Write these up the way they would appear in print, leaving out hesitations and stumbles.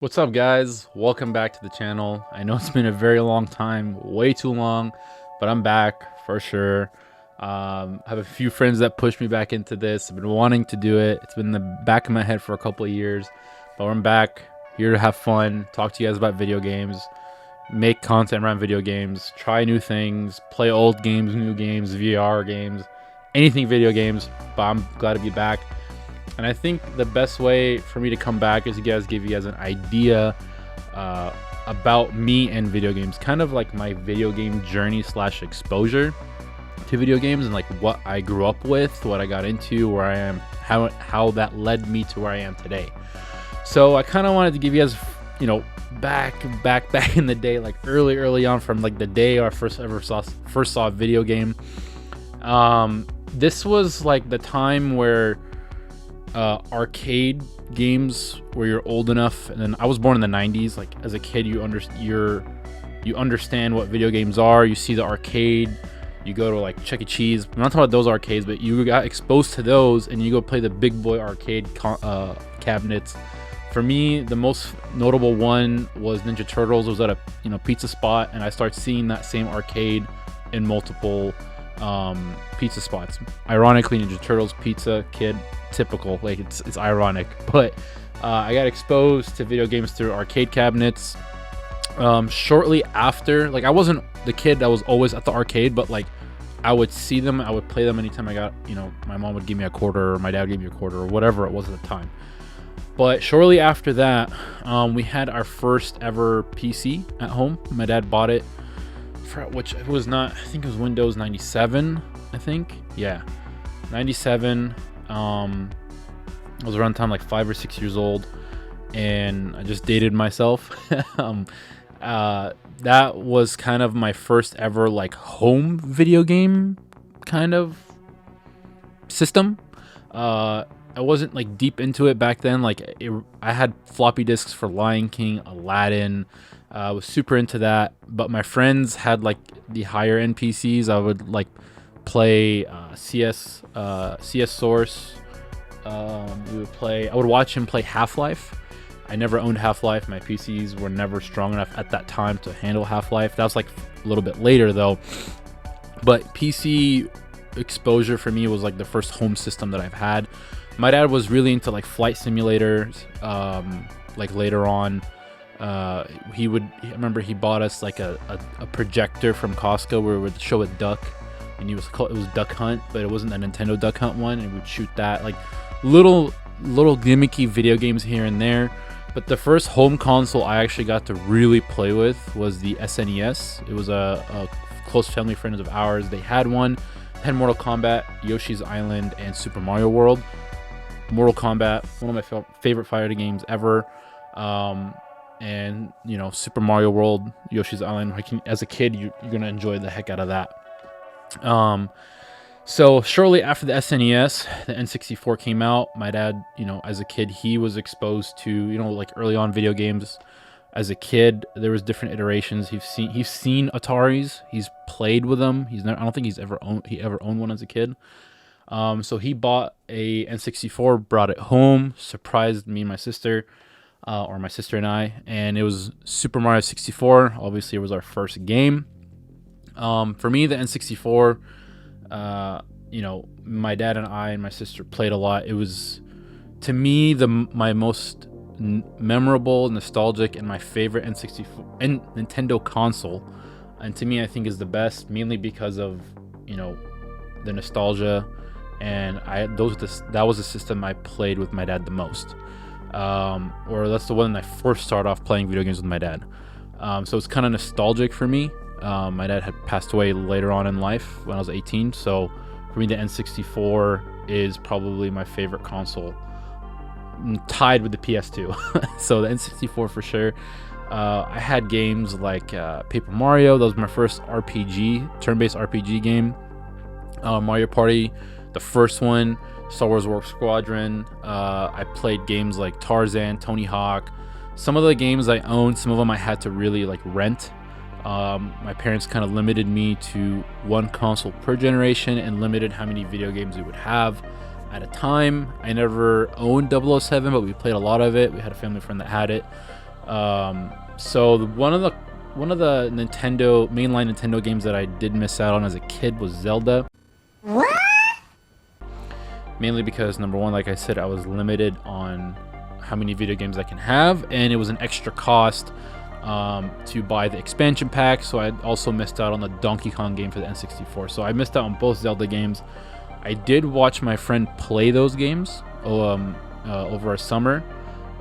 What's up, guys? Welcome back to the channel. I know it's been a very long time, way too long, but I'm back for sure. I have a few friends that pushed me back into this. I've been wanting to do it. It's been in the back of my head for a couple of years, but I'm back here to have fun, talk to you guys about video games, make content around video games, try new things, play old games, new games, VR games, anything video games. But I'm glad to be back. And I think the best way for me to come back is to give you guys an idea about me and video games, kind of like my video game journey / exposure to video games, and like what I grew up with, what I got into, where I am, how that led me to where I am today. So I kind of wanted to give you guys, back in the day, like early on, from like the day I first saw a video game. This was like the time where arcade games, where you're old enough, and then I was born in the 90s. Like as a kid, you understand what video games are. You see the arcade, you go to like Chuck E. Cheese. I'm not talking about those arcades, but you got exposed to those, and you go play the big boy arcade cabinets. For me, the most notable one was Ninja Turtles. It was at a pizza spot, and I started seeing that same arcade in multiple pizza spots. Ironically, Ninja Turtles pizza, kid, typical, like it's ironic, but I got exposed to video games through arcade cabinets. Shortly after, like I wasn't the kid that was always at the arcade, but like I would see them, I would play them anytime I got, my mom would give me a quarter, or my dad would give me a quarter, or whatever it was at the time. But shortly after that, we had our first ever PC at home. My dad bought it, which it was not, I think it was Windows 97, I think. Yeah, 97. I was around the time like 5 or 6 years old, and I just dated myself. That was kind of my first ever like home video game kind of system. I wasn't like deep into it back then. I had floppy disks for Lion King, Aladdin. I was super into that, but my friends had like the higher end PCs. I would like play CS Source. I would watch him play Half-Life. I never owned Half-Life. My PCs were never strong enough at that time to handle Half-Life. That was like a little bit later though. But PC exposure for me was like the first home system that I've had. My dad was really into like flight simulators. Like later on, I remember he bought us like a projector from Costco where it would show a duck, and it was Duck Hunt, but it wasn't a Nintendo Duck Hunt one, and we would shoot that. Like little gimmicky video games here and there. But the first home console I actually got to really play with was the SNES. It was a close family friend of ours. They had one. It had Mortal Kombat, Yoshi's Island, and Super Mario World. Mortal Kombat, one of my favorite fighting games ever. And Super Mario World, Yoshi's Island, as a kid, you're gonna enjoy the heck out of that. So shortly after the SNES, the N64 came out. My dad, as a kid, he was exposed to like early on video games. As a kid, there was different iterations. He's seen Ataris. He's played with them. I don't think he ever owned one as a kid. So he bought a N64, brought it home, surprised me and my sister, or my sister and I, and it was Super Mario 64. Obviously, it was our first game. For me, the N64, my dad and I and my sister played a lot. It was, to me, my most memorable, nostalgic, and my favorite N64 and Nintendo console. And to me, I think is the best, mainly because of the nostalgia. And that was the system I played with my dad the most, or that's the one that I first started off playing video games with my dad. So it's kind of nostalgic for me. My dad had passed away later on in life when I was 18, so for me the N64 is probably my favorite console, tied with the PS2. So the N64 for sure. I had games like Paper Mario. That was my first turn-based RPG game. Mario Party, the first one, Star Wars Warp Squadron. I played games like Tarzan, Tony Hawk. Some of the games I owned, some of them I had to really like rent. My parents kind of limited me to one console per generation and limited how many video games we would have at a time. I never owned 007, but we played a lot of it. We had a family friend that had it. One of the Nintendo mainline Nintendo games that I did miss out on as a kid was Zelda. What? Mainly because, number one, like I said, I was limited on how many video games I can have, and it was an extra cost to buy the expansion pack. So I also missed out on the Donkey Kong game for the N64. So I missed out on both Zelda games. I did watch my friend play those games over a summer,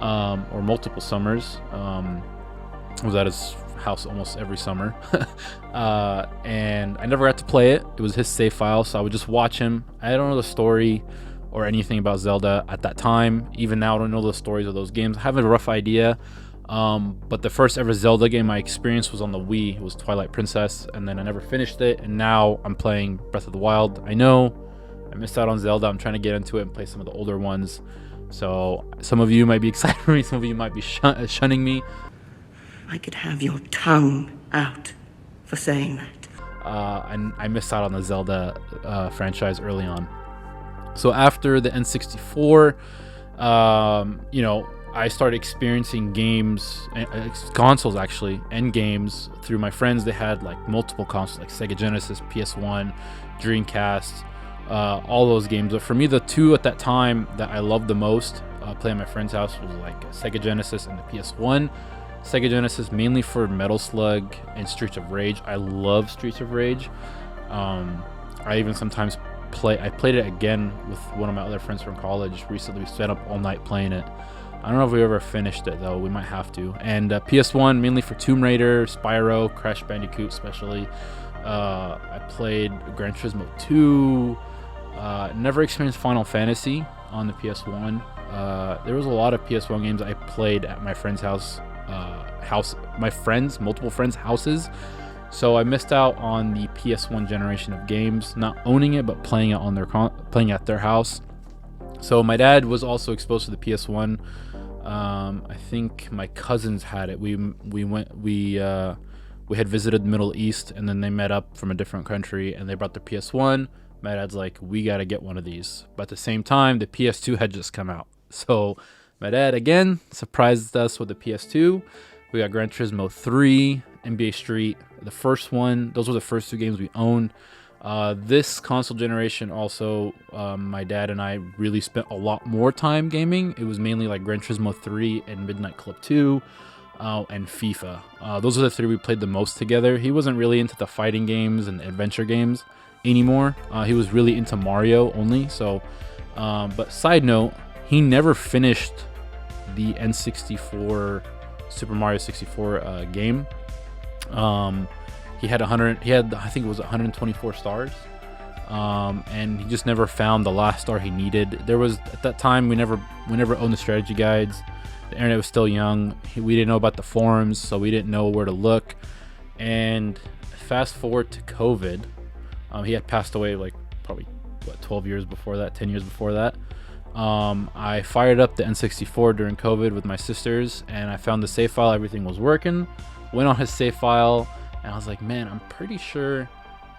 or multiple summers. I was at his house almost every summer, and I never got to play it. It was his save file, so I would just watch him. I don't know the story or anything about Zelda at that time. Even now, I don't know the stories of those games. I have a rough idea, but the first ever Zelda game I experienced was on the Wii. It was Twilight Princess, and then I never finished it, and now I'm playing Breath of the Wild. I know I missed out on Zelda. I'm trying to get into it and play some of the older ones. So some of you might be excited for me, some of you might be shunning me. I could have your tongue out for saying that. And I missed out on the Zelda franchise early on. So after the N64, I started experiencing games, consoles actually, and games through my friends. They had like multiple consoles, like Sega Genesis, PS1, Dreamcast, all those games. But for me, the two at that time that I loved the most playing at my friend's house was like Sega Genesis and the PS1. Sega Genesis mainly for Metal Slug and Streets of Rage. I love Streets of Rage. I even sometimes I played it again with one of my other friends from college recently. We stayed up all night playing it. I don't know if we ever finished it though. We might have to. And PS1 mainly for Tomb Raider, Spyro, Crash Bandicoot especially. I played Gran Turismo 2. Never experienced Final Fantasy on the PS1. There was a lot of PS1 games I played at my friend's house. Multiple friends' houses. So I missed out on the PS1 generation of games, not owning it, but playing it playing at their house. So my dad was also exposed to the PS1. I think my cousins had it. We had visited the Middle East, and then they met up from a different country, and they brought the PS1. My dad's like, we got to get one of these. But at the same time, the PS2 had just come out. So my dad, again, surprised us with the PS2. We got Gran Turismo 3, NBA Street, the first one. Those were the first two games we owned. This console generation also, my dad and I really spent a lot more time gaming. It was mainly like Gran Turismo 3 and Midnight Club 2 and FIFA. Those are the three we played the most together. He wasn't really into the fighting games and adventure games anymore. He was really into Mario only. So, but side note, he never finished the N64 Super Mario 64 game. He had I think it was 124 stars, and he just never found the last star he needed. There was, at that time, we never owned the strategy guides. The internet was still young. We didn't know about the forums, so we didn't know where to look. And fast forward to COVID, he had passed away like probably 12 years before that, 10 years before that. I fired up the N64 during COVID with my sisters, and I found the save file. Everything was working. Went on his save file, and I was like, man, I'm pretty sure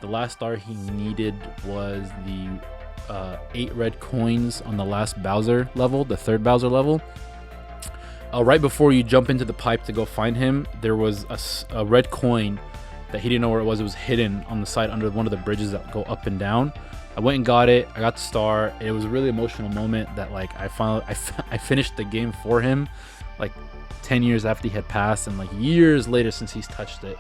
the last star he needed was the 8 red coins on the last Bowser level, the third Bowser level. Right before you jump into the pipe to go find him, there was a red coin that he didn't know where it was. It was hidden on the side under one of the bridges that go up and down. I went and got it. I got the star. It was a really emotional moment that like I finished the game for him, like 10 years after he had passed, and like years later since he's touched it.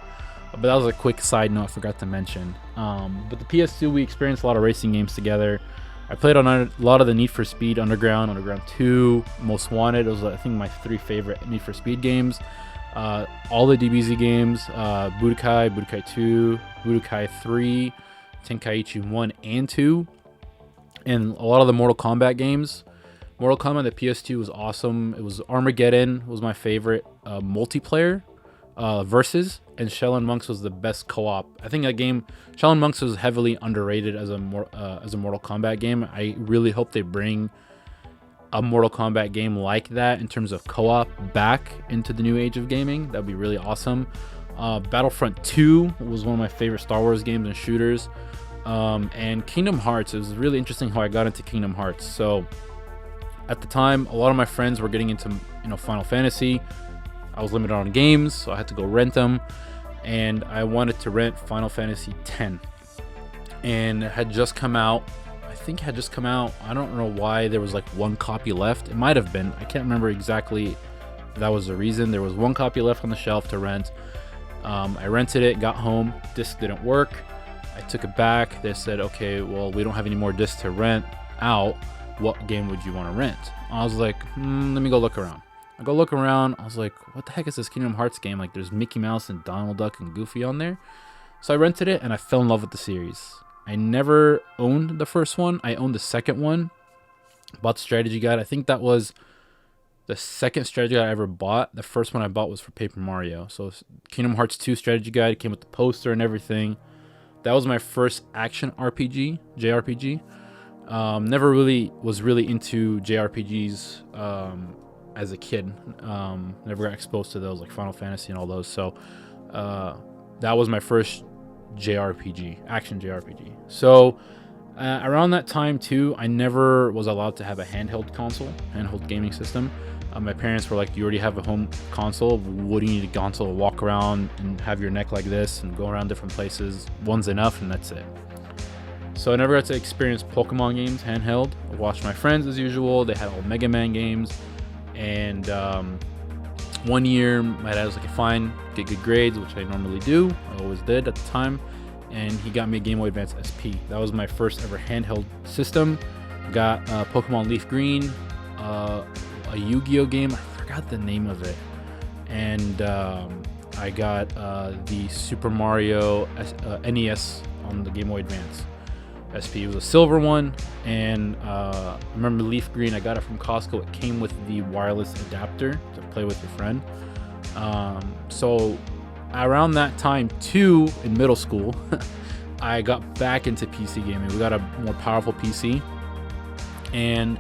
But that was a quick side note I forgot to mention. But the PS2, we experienced a lot of racing games together. I played on a lot of the Need for Speed Underground 2, Most Wanted. Those are, I think, my 3 favorite Need for Speed games. All the DBZ games, Budokai 2, Budokai 3, Tenkaichi 1 and 2, and a lot of the Mortal Kombat games. Mortal Kombat, the PS2 was awesome. It was Armageddon was my favorite multiplayer versus, and Shaolin Monks was the best co-op. I think that game, Shaolin Monks, was heavily underrated as a Mortal Kombat game. I really hope they bring a Mortal Kombat game like that in terms of co-op back into the new age of gaming. That'd be really awesome. Battlefront 2 was one of my favorite Star Wars games and shooters. And Kingdom Hearts, it was really interesting how I got into Kingdom Hearts. So at the time, a lot of my friends were getting into Final Fantasy. I was limited on games, so I had to go rent them. And I wanted to rent Final Fantasy X, and it had just come out. I think it had just come out. I don't know why there was like one copy left. It might have been. I can't remember exactly if that was the reason. There was one copy left on the shelf to rent. I rented it, got home, disc didn't work. I took it back. They said, okay, well, we don't have any more discs to rent out. What game would you want to rent? I was like, let me go look around. I go look around. I was like, what the heck is this Kingdom Hearts game? Like, there's Mickey Mouse and Donald Duck and Goofy on there. So I rented it, and I fell in love with the series. I never owned the first one. I owned the second one. Bought the strategy guide. I think that was the second strategy guide I ever bought. The first one I bought was for Paper Mario. So Kingdom Hearts 2 strategy guide came with the poster and everything. That was my first action RPG, JRPG. Never really was really into JRPGs as a kid. Never got exposed to those like Final Fantasy and all those. So that was my first JRPG, action JRPG. So around that time too, I never was allowed to have a handheld gaming system. My parents were like, you already have a home console. What do you need a console to walk around and have your neck like this and go around different places? One's enough, and that's it. So I never got to experience Pokemon games handheld. I watched my friends as usual. They had all Mega Man games. And one year, my dad was like, fine, get good grades, which I normally do. I always did at the time. And he got me a Game Boy Advance SP. That was my first ever handheld system. Got Pokemon Leaf Green, a Yu-Gi-Oh game. I forgot the name of it. And I got the Super Mario NES on the Game Boy Advance SP. It was a silver one, and I remember Leaf Green. I got it from Costco. It came with the wireless adapter to play with your friend. So around that time too, in middle school, I got back into PC gaming. We got a more powerful PC, and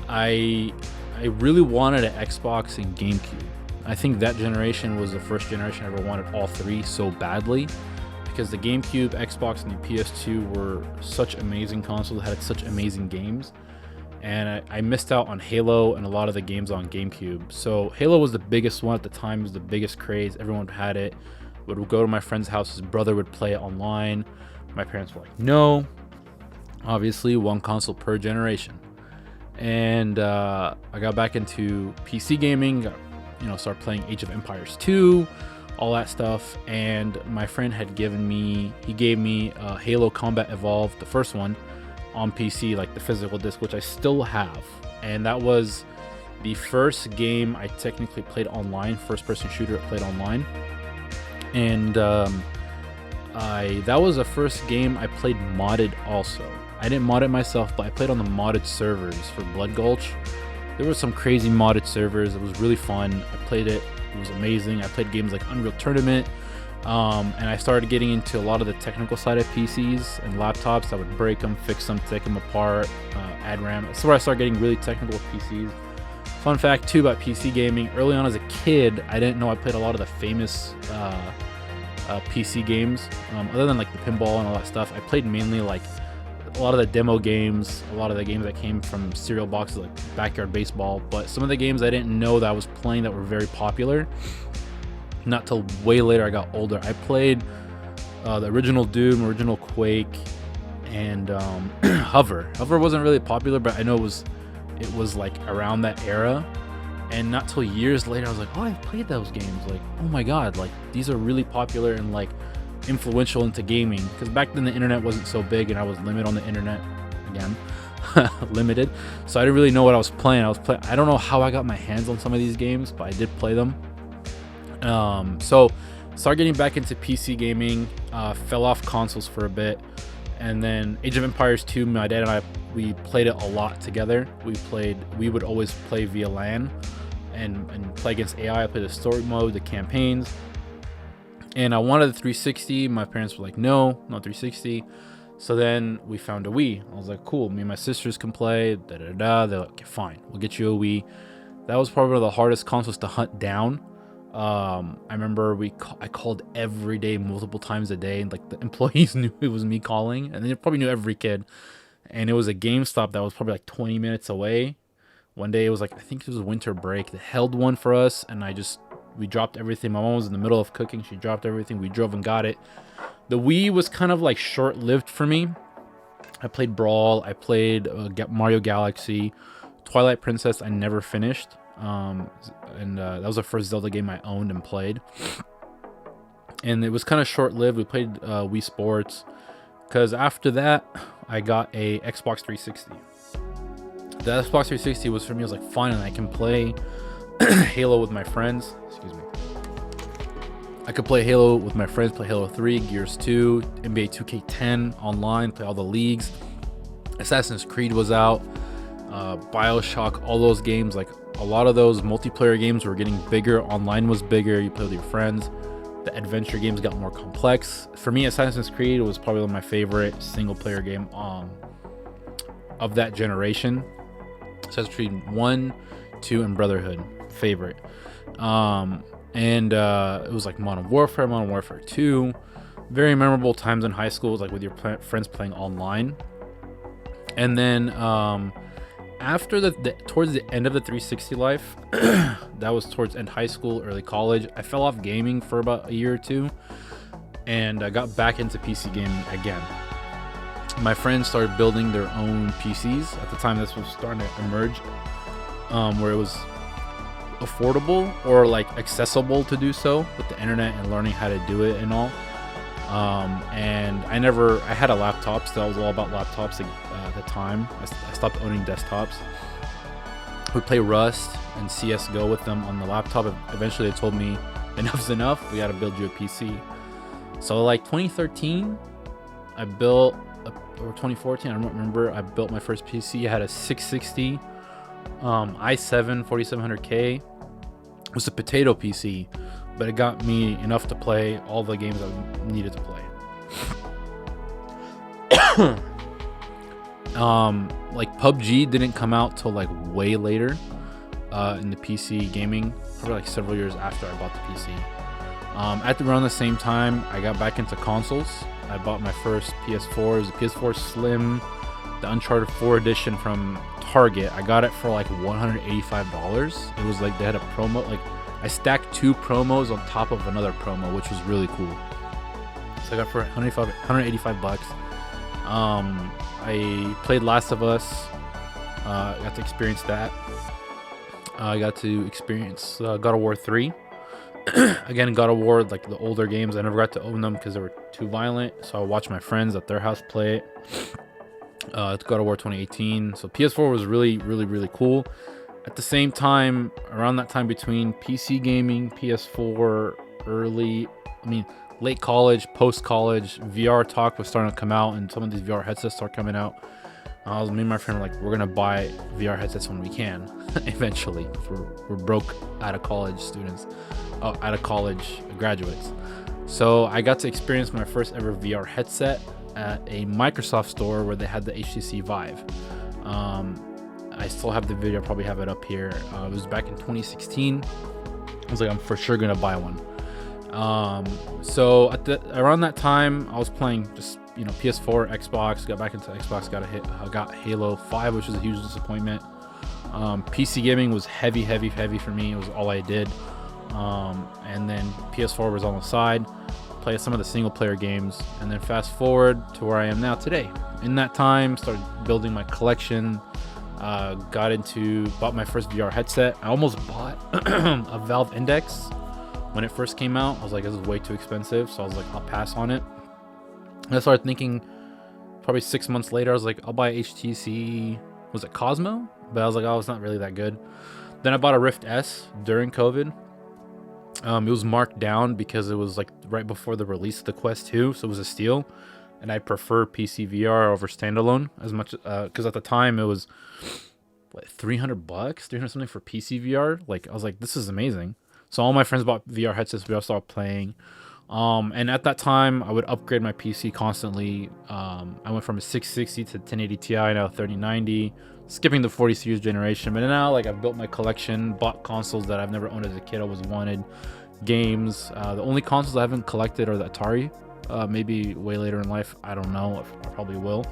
I really wanted an Xbox and GameCube. I think that generation was the first generation I ever wanted all three so badly, because the GameCube, Xbox, and the PS2 were such amazing consoles, had such amazing games. And I missed out on Halo and a lot of the games on GameCube. So Halo was the biggest one at the time. It was the biggest craze. Everyone had it. Would go to my friend's house. His brother would play it online. My parents were like, no. Obviously, one console per generation. And I got back into PC gaming. Started playing Age of Empires 2, all that stuff. And my friend gave me Halo Combat Evolved, the first one, on PC, like the physical disc, which I still have. And that was the first game I technically played online, first-person shooter I played online. And that was the first game I played modded also. I didn't mod it myself, but I played on the modded servers for Blood Gulch. There were some crazy modded servers. It was really fun. I played it. It was amazing. I played games like Unreal Tournament. And I started getting into a lot of the technical side of PCs and laptops. I would break them, fix them, take them apart, add RAM. That's where I started getting really technical with PCs. Fun fact too about PC gaming, early on as a kid, I didn't know I played a lot of the famous PC games. Other than like the pinball and all that stuff, I played mainly like a lot of the demo games, a lot of the games that came from cereal boxes like Backyard Baseball. But some of the games I didn't know that I was playing that were very popular. Not till way later I got older. I played the original Doom, original Quake, and Hover. Hover wasn't really popular, but I know it was like around that era. And not till years later I was like, oh, I've played those games. Like, oh my god, like these are really popular and like influential into gaming. Because back then the internet wasn't so big and I was limited on the internet again. Limited. So I didn't really know what I was playing. I don't know how I got my hands on some of these games, but I did play them. So started getting back into PC gaming, fell off consoles for a bit, and then Age of Empires 2, my dad and I, we played it a lot together. We would always play via LAN and play against AI. I played the story mode, the campaigns, and I wanted the 360. My parents were like, no, not 360. So then we found a Wii. I was like, cool, me and my sisters can play, They're like, okay, fine, we'll get you a Wii. That was probably one of the hardest consoles to hunt down. I remember I called every day, multiple times a day, and like the employees knew it was me calling, and they probably knew every kid. And it was a GameStop that was probably like 20 minutes away. One day it was like, I think it was winter break. They held one for us, and I just we dropped everything. My mom was in the middle of cooking. She dropped everything. We drove and got it. The Wii was kind of like short-lived for me. I played Brawl. I played Mario Galaxy. Twilight Princess I never finished. And that was the first Zelda game I owned and played. And it was kind of short-lived. We played Wii Sports. Because after that, I got a Xbox 360. The Xbox 360 was for me, I was like, fine, and I can play Halo with my friends. Excuse me. I could play Halo with my friends, play Halo 3, Gears 2, NBA 2K10 online, play all the leagues. Assassin's Creed was out, Bioshock, all those games. Like, a lot of those multiplayer games were getting bigger. Online was bigger. You play with your friends. The adventure games got more complex. For me, Assassin's Creed was probably one of my favorite single-player game of that generation. Assassin's Creed 1, 2, and Brotherhood, favorite. And it was like Modern Warfare 2. Very memorable times in high school, like with your friends playing online. And then after towards the end of the 360 life, that was towards end high school, early college, I fell off gaming for about a year or two, and I got back into PC gaming again. My friends started building their own PCs. At the time, this was starting to emerge, where it was affordable or like accessible to do so with the internet and learning how to do it and all. And I had a laptop, so I was all about laptops at the time. I stopped owning desktops. We play Rust and CSGO with them on the laptop. Eventually they told me enough's enough, we got to build you a PC. So like 2013 I built or 2014, I don't remember, I built my first PC. I had a 660 i7 4700K. It was a potato PC, but it got me enough to play all the games I needed to play. Like PUBG didn't come out till like way later in the PC gaming, probably like several years after I bought the PC. Around the same time, I got back into consoles. I bought my first PS4. It was a PS4 Slim, the Uncharted 4 edition from Target. I got it for like $185. It was like they had a promo, like I stacked 2 promos on top of another promo, which was really cool. So I got for $185. I played Last of Us. Got to experience that. I got to experience God of War 3. Again, God of War, like the older games, I never got to own them because they were too violent. So I watched my friends at their house play it. It's God of War 2018. So PS4 was really, really, really cool. At the same time, around that time between PC gaming, PS4, late college, post-college, VR talk was starting to come out, and some of these VR headsets start coming out. Me and my friend were like, we're gonna buy VR headsets when we can, eventually. We're broke out of college students, out of college graduates. So I got to experience my first ever VR headset at a Microsoft store where they had the HTC Vive. I still have the video, I probably have it up here. It was back in 2016. I was like, I'm for sure gonna buy one. So around that time, I was playing just PS4, Xbox. Got back into Xbox. Got Halo 5, which was a huge disappointment. PC gaming was heavy for me. It was all I did. And then PS4 was on the side. Play some of the single player games, and then fast forward to where I am now today. In that time, started building my collection. Bought my first VR headset. I almost bought a Valve Index when it first came out. I was like, this is way too expensive, so I was like, I'll pass on it. And I started thinking, probably 6 months later, I was like, I'll buy HTC, was it Cosmo? But I was like, oh, it's not really that good. Then I bought a Rift S during COVID. It was marked down because it was like right before the release of the Quest 2, so it was a steal. And I prefer PC VR over standalone as much, because at the time it was what, $300, 300 something for PC VR. Like, I was like, this is amazing. So all my friends bought VR headsets. We all started playing. And at that time, I would upgrade my PC constantly. I went from a 660 to 1080 Ti, now 3090, skipping the 40 series generation. But now, like, I've built my collection, bought consoles that I've never owned as a kid, always wanted, games. The only consoles I haven't collected are the Atari. Maybe way later in life, I don't know. I probably will.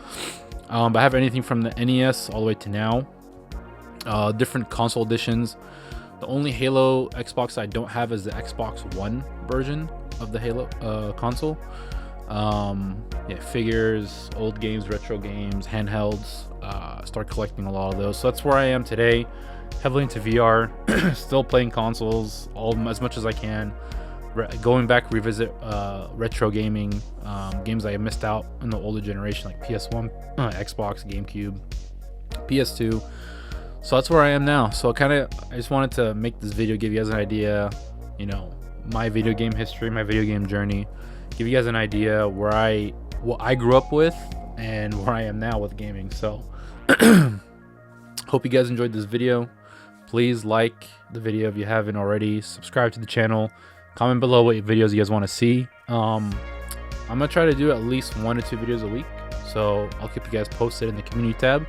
But I have anything from the NES all the way to now. Different console editions. The only Halo Xbox I don't have is the Xbox One version of the Halo console. Yeah, figures, old games, retro games, handhelds. Start collecting a lot of those. So that's where I am today. Heavily into VR. Still playing consoles as much as I can. Going back, revisit retro gaming, games I missed out in the older generation, like PS1, Xbox, GameCube, PS2. So that's where I am now. So I just wanted to make this video, give you guys an idea, you know, my video game history, my video game journey, give you guys an idea what I grew up with and where I am now with gaming. So hope you guys enjoyed this video. Please like the video if you haven't already. Subscribe to the channel. Comment below what videos you guys want to see. I'm gonna try to do at least 1 to 2 videos a week, so I'll keep you guys posted in the community tab.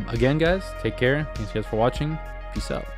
Again, guys, take care. Thanks guys for watching. Peace out.